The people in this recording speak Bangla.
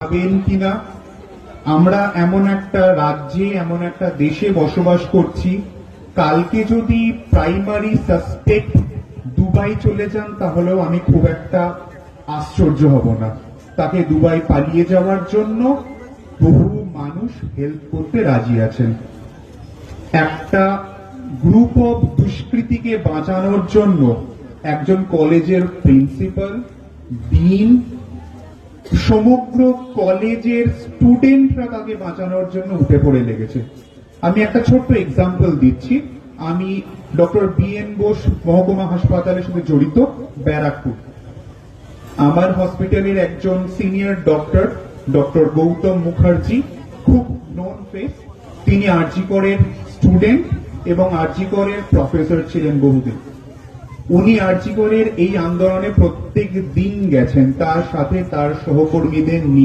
পাবেন কিনা। আমরা এমন একটা রাজ্যে, এমন একটা দেশে বসবাস করছি, কালকে যদি প্রাইমারি সাসপেক্ট দুবাই চলে যান তাহলেও আমি খুব একটা আশ্চর্য হব না। তাকে দুবাই পালিয়ে যাওয়ার জন্য বহু মানুষ হেল্প করতে রাজি আছেন। একটা গ্রুপ অফ দুষ্কৃতীকে বাঁচানোর জন্য একজন কলেজের প্রিন্সিপাল, ডিন, সমগ্র কলেজের স্টুডেন্টরা তাকে বাঁচানোর জন্য উঠে পড়ে লেগেছে। আমি একটা ছোট্ট এক্সাম্পল দিচ্ছি। আমি ডক্টর BN বোস মহকুমা হাসপাতালের সাথে জড়িত, ব্যারাকপুর। আমার হসপিটালের একজন senior doctor, doctor Gautam Mukherjee, খুব নোন ফেস। তিনি আরজি করের স্টুডেন্ট এবং আরজি করের প্রফেসর ছিলেন বহুদিন। উনি আরজি করের এই আন্দোলনে প্রত্যেক দিন গেছেন, তার সাথে তার সহকর্মীদের নিয়ে।